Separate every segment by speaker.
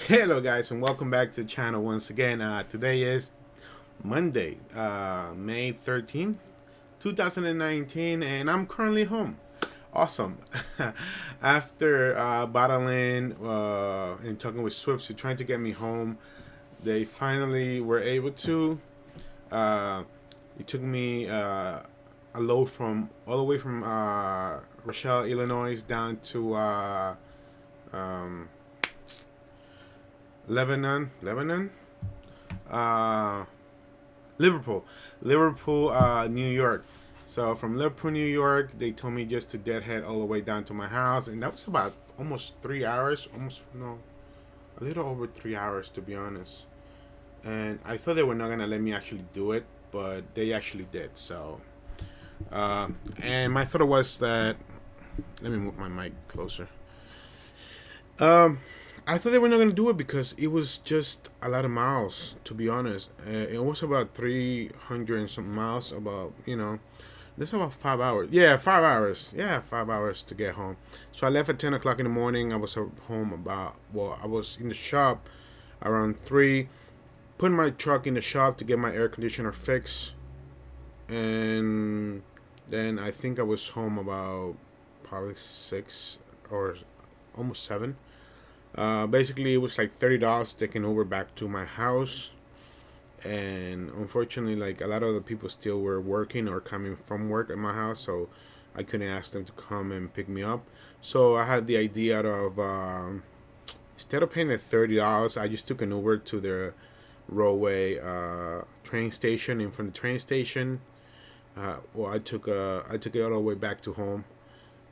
Speaker 1: Hello guys and welcome back to the channel once again. Today is Monday, May 13th, 2019, and I'm currently home. Awesome. After battling and talking with Swift to trying to get me home, they finally were able to. Uh, it took me a load from all the way from Rochelle, Illinois down to um, Lebanon, uh, Liverpool, New York. So from Liverpool, New York, they told me just to deadhead all the way down to my house, and that was about almost 3 hours, almost no, a little over 3 hours to be honest. And I thought they were not gonna let me actually do it, but they actually did. So, and my thought was that let me move my mic closer. Um, I thought they were not gonna do it because it was just a lot of miles. To be honest, it was about 300 and some miles. That's about 5 hours. Yeah, 5 hours. Yeah, 5 hours to get home. So I left at 10 o'clock in the morning. I was at home I was in the shop around 3. Putting my truck in the shop to get my air conditioner fixed, and then I think I was home about probably 6 or almost 7. Basically, it was like $30 taking Uber back to my house, and unfortunately, like a lot of the people still were working or coming from work at my house, so I couldn't ask them to come and pick me up. So I had the idea of instead of paying the $30, I just took an Uber to the Roadway train station, and from the train station, I took it all the way back to home.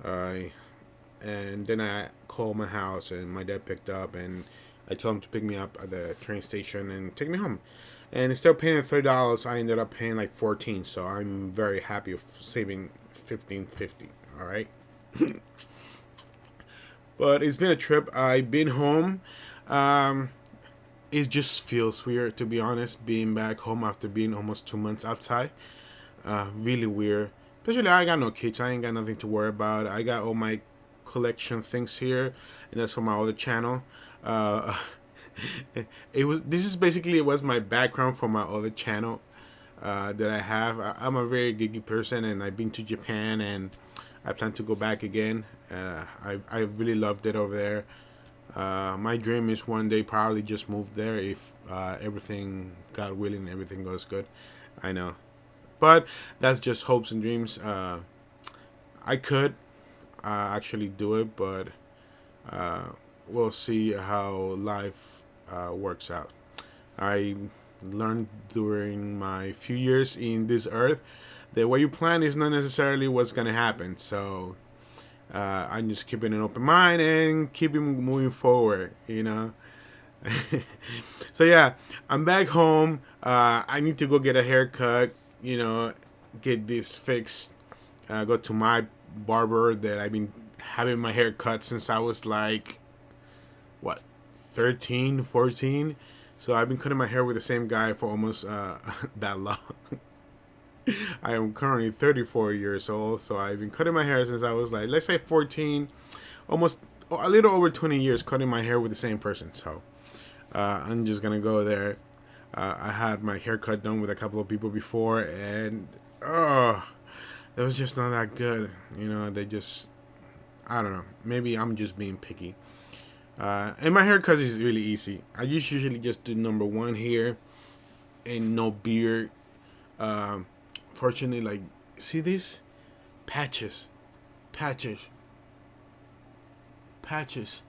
Speaker 1: Uh, and then I called my house, and my dad picked up, and I told him to pick me up at the train station and take me home. And instead of paying $30, I ended up paying like 14. So I'm very happy of saving 15.50. All right, but it's been a trip. I've been home. Um, it just feels weird to be honest, being back home after being almost 2 months outside. Really weird. Especially I got no kids. I ain't got nothing to worry about. I got all my collection things here, and that's for my other channel. Uh, it was this is basically it was my background for my other channel that I have. I'm a very geeky person, and I've been to Japan, and I plan to go back again. I really loved it over there. My dream is one day probably just move there if everything, God willing, everything goes good. I know, but that's just hopes and dreams. I could actually do it, but uh, we'll see how life works out. I learned during my few years in this earth that what you plan is not necessarily what's gonna happen. So I'm just keeping an open mind and keeping moving forward. So yeah, I'm back home. I need to go get a haircut. Get this fixed. Go to my barber that I've been having my hair cut since I was like what 13, 14. So I've been cutting my hair with the same guy for almost that long. I am currently 34 years old, so I've been cutting my hair since I was like, let's say 14, almost a little over 20 years cutting my hair with the same person. So I'm just gonna go there. I had my haircut done with a couple of people before, and it was just not that good. They just, I don't know. Maybe I'm just being picky. And my haircut is really easy. I usually just do number one here and no beard. Um, Fortunately, like, see this? Patches. Patches. Patches.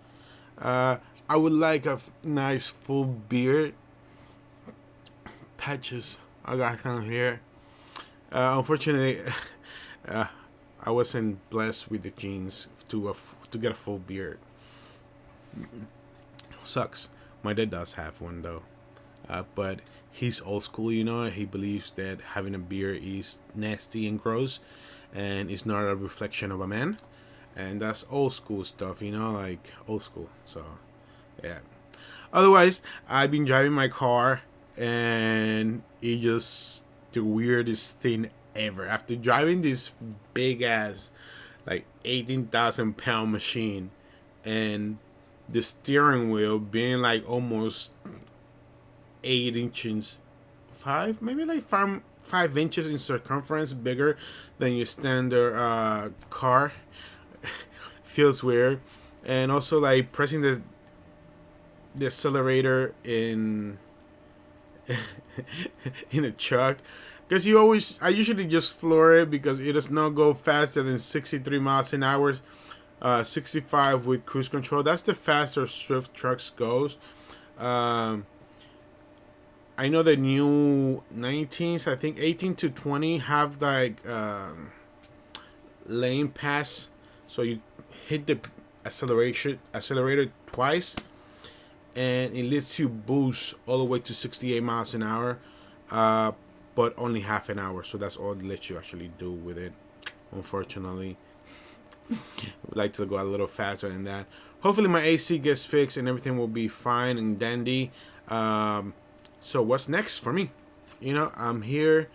Speaker 1: I would like a nice full beard. Patches. I got some here. Unfortunately, uh, I wasn't blessed with the genes to get a full beard. Sucks. My dad does have one though, but he's old school. He believes that having a beard is nasty and gross, and it's not a reflection of a man, and that's old school stuff. Like old school. So, yeah. Otherwise, I've been driving my car, and it just the weirdest thing ever. After driving this big ass, like 18,000 pound machine, and the steering wheel being like almost 8 inches, five, maybe like 5 inches in circumference bigger than your standard car. Feels weird. And also like pressing the accelerator in in a truck, because I usually just floor it because it does not go faster than 63 miles an hour. 65 with cruise control. That's the faster Swift trucks goes. um, I know the new 19s, I think 18 to 20 have like lane pass, so you hit the accelerator twice, and it lets you boost all the way to 68 miles an hour, uh, but only half an hour. So that's all it lets you actually do with it. Unfortunately, would like to go a little faster than that. Hopefully, my AC gets fixed and everything will be fine and dandy. So what's next for me? I'm here.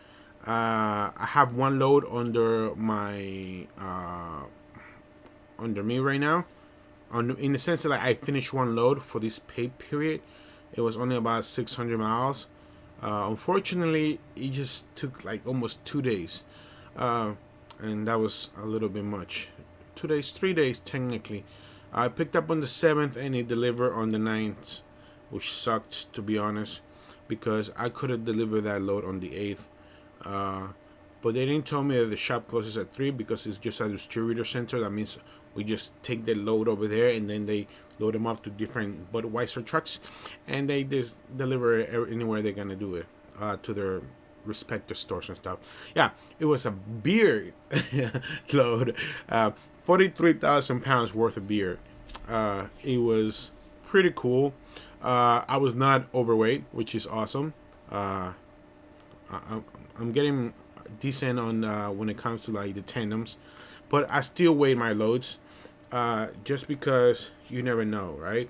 Speaker 1: I have one load under my under me right now. In the sense that like, I finished one load for this pay period. It was only about 600 miles. Unfortunately, it just took like almost 2 days, and that was a little bit much. 2 days, 3 days technically. I picked up on the 7th and it delivered on the 9th, which sucked, to be honest, because I could have delivered that load on the 8th. But they didn't tell me that the shop closes at 3 because it's just a distributor center. That means we just take the load over there and then they load them up to different Budweiser trucks and they just deliver it anywhere they're going to do it, to their respective stores and stuff. Yeah, it was a beer load. 43,000 pounds worth of beer. It was pretty cool. I was not overweight, which is awesome. I'm getting decent on when it comes to like the tandems, but I still weigh my loads, just because you never know, right?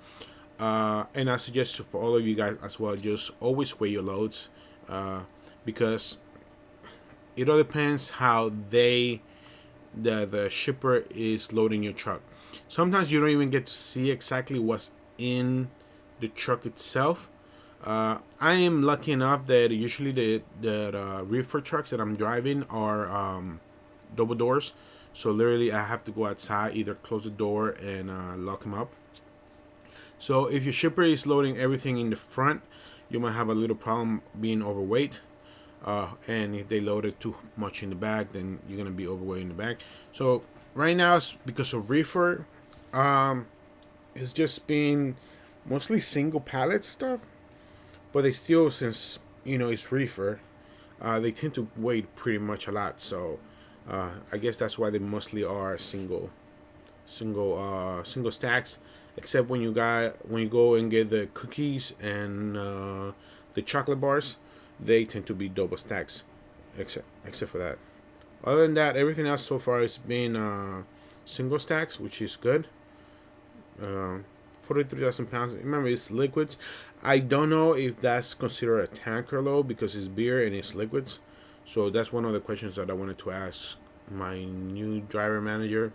Speaker 1: And I suggest for all of you guys as well, just always weigh your loads, because it all depends how the shipper is loading your truck. Sometimes you don't even get to see exactly what's in the truck itself. I am lucky enough that usually the reefer trucks that I'm driving are double doors. So literally I have to go outside, either close the door and lock them up. So if your shipper is loading everything in the front, you might have a little problem being overweight. And if they load it too much in the back, then you're gonna be overweight in the back. So right now, it's because of reefer, it's just been mostly single pallet stuff. But they still, since it's reefer, they tend to weigh pretty much a lot. So I guess that's why they mostly are single stacks. Except when you go and get the cookies and the chocolate bars, they tend to be double stacks, except for that. Other than that, everything else so far has been single stacks, which is good. 43,000 pounds. Remember, it's liquids. I don't know if that's considered a tanker load because it's beer and it's liquids. So that's one of the questions that I wanted to ask my new driver manager.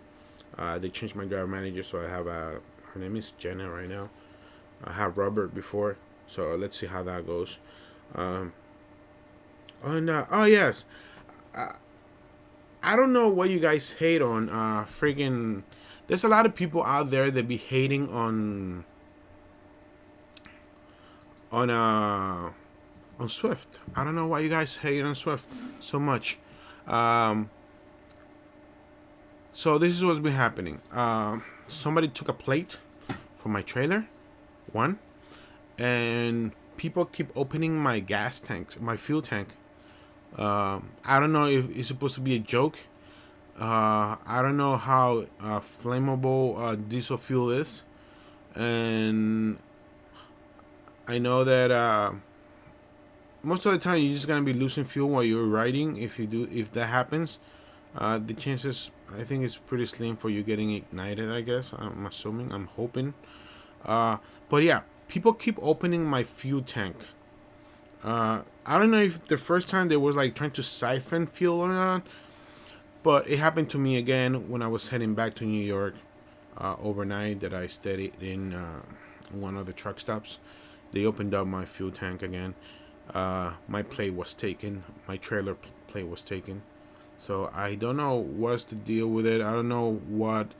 Speaker 1: They changed my driver manager, so I have her name is Jenna right now. I have Robert before, so let's see how that goes. Oh yes, I don't know what you guys hate on. Friggin', there's a lot of people out there that be hating on Swift. I don't know why you guys hate on Swift so much. So this is what's been happening. Somebody took a plate from my trailer, and people keep opening my gas tanks, my fuel tank. I don't know if it's supposed to be a joke. I don't know how flammable diesel fuel is, and I know that most of the time you're just gonna be losing fuel while you're riding. If that happens, the chances, I think, it's pretty slim for you getting ignited. I guess I'm assuming, I'm hoping. But yeah, people keep opening my fuel tank. I don't know if the first time they was like trying to siphon fuel or not, but it happened to me again when I was heading back to New York. overnight that I stayed in one of the truck stops. They opened up my fuel tank again. My plate was taken. My trailer plate was taken. So I don't know what's the deal with it. I don't know what.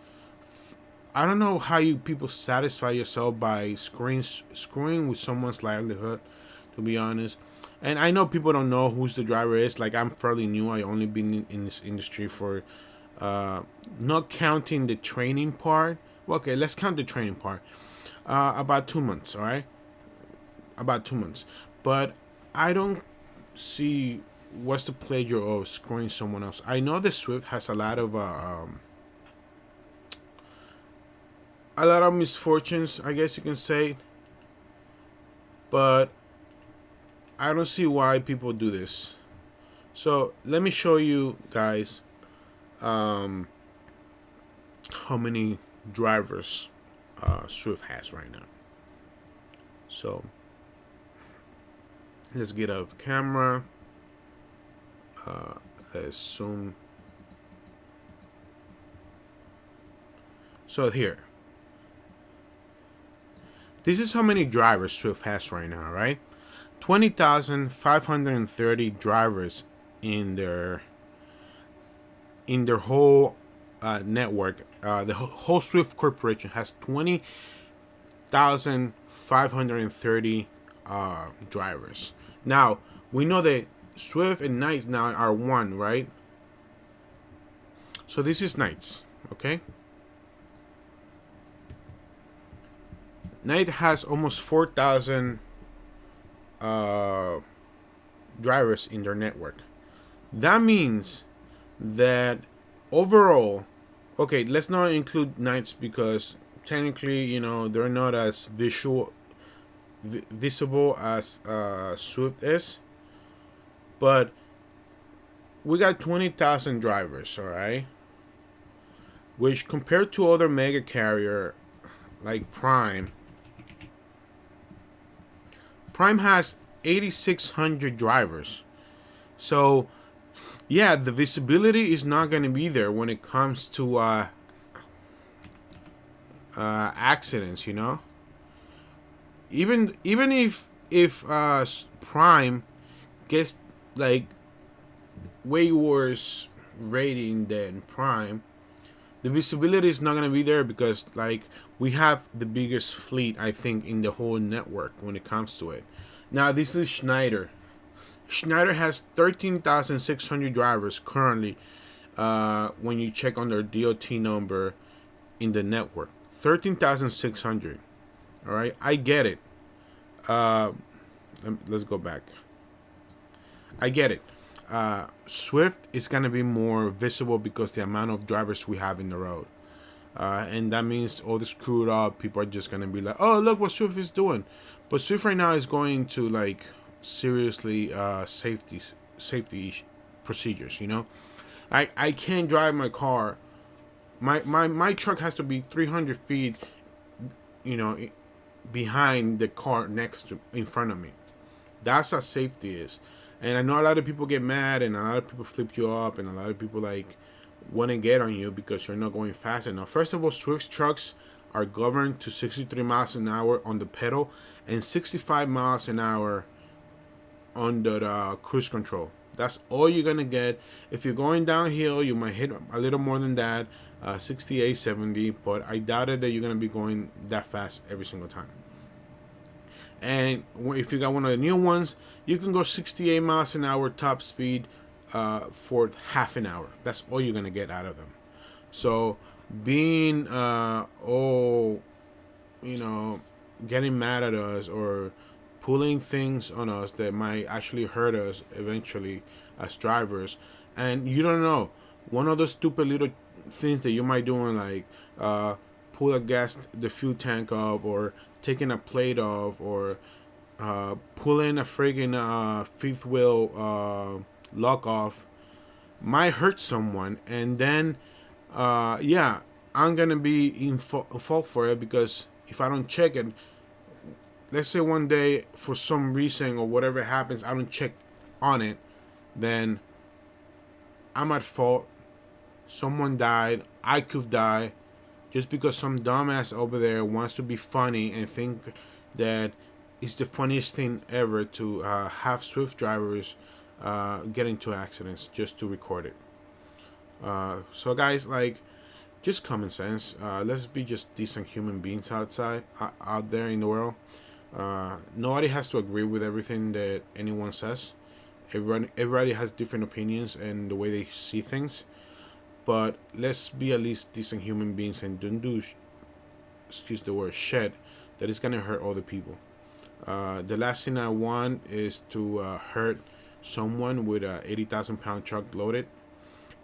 Speaker 1: I don't know how you people satisfy yourself by screwing with someone's livelihood. To be honest, and I know people don't know who's the driver is. Like, I'm fairly new. I only been in this industry for, not counting the training part. Well, okay, let's count the training part. About 2 months. All right, about 2 months. But I don't see what's the pleasure of screwing someone else. I know the Swift has a lot of misfortunes, I guess you can say, but I don't see why people do this. So let me show you guys how many drivers Swift has right now. So let's get out of the camera. Let's zoom. So here, this is how many drivers Swift has right now, right? 20,530 drivers in their whole network. The whole Swift Corporation has 20,530 drivers. Now we know that Swift and Knights now are one, right? So this is Knights, okay? Knight has almost 4,000 drivers in their network. That means that overall, okay, let's not include Knights because technically, they're not as visible as Swift is. But we got 20,000 drivers, all right? Which compared to other mega carrier like Prime has 8,600 drivers. So, yeah, the visibility is not going to be there when it comes to accidents. Even if Prime gets like way worse rating than Prime, the visibility is not going to be there because like we have the biggest fleet, I think, in the whole network when it comes to it. Now this is Schneider. Schneider has 13,600 drivers currently when you check on their DOT number in the network. 13,600. All right, I get it. Let's go back. I get it. Swift is going to be more visible because the amount of drivers we have in the road. And that means all the screwed up people are just going to be like, oh, look what Swift is doing. But Swift right now is going to like seriously safety procedures, I can't drive my car. My truck has to be 300 feet, behind the car in front of me. That's how safety is. And I know a lot of people get mad and a lot of people flip you up and a lot of people like want to get on you because you're not going fast enough. First of all, Swift trucks are governed to 63 miles an hour on the pedal and 65 miles an hour on the cruise control. That's all you're going to get. If you're going downhill, you might hit a little more than that, 68, 70, but I doubted that you're going to be going that fast every single time. And if you got one of the new ones, you can go 68 miles an hour top speed for half an hour. That's all you're going to get out of them. So being, getting mad at us or pulling things on us that might actually hurt us eventually as drivers, and you don't know, one of those stupid little things that you might do, like pull the fuel tank up, or taking a plate off, or pulling a friggin' fifth wheel lock off, might hurt someone, and then I'm gonna be in fault for it because if I don't check it, let's say one day for some reason or whatever happens, I don't check on it, then I'm at fault. Someone died. I could die just because some dumbass over there wants to be funny and think that it's the funniest thing ever to have Swift drivers get into accidents just to record it. So guys, like, just common sense. Let's be just decent human beings out there in the world. Nobody has to agree with everything that anyone says. Everybody has different opinions and the way they see things. But let's be at least decent human beings and don't do, excuse the word, shit that is gonna hurt other people. The last thing I want is to hurt someone with a 80,000-pound truck loaded.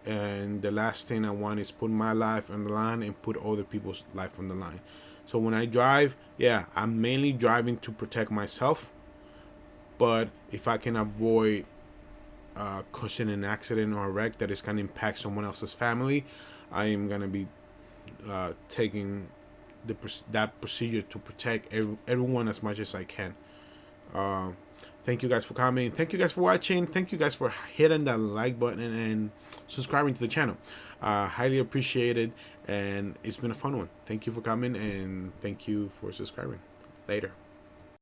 Speaker 1: And the last thing I want is put my life on the line and put other people's life on the line. So when I drive, yeah, I'm mainly driving to protect myself. But if I can avoid causing an accident or a wreck that is going to impact someone else's family, I am going to be taking that procedure to protect everyone as much as I can. Thank you guys for commenting. Thank you guys for watching. Thank you guys for hitting that like button and subscribing to the channel. Highly appreciated, and it's been a fun one. Thank you for coming, and thank you for subscribing. Later.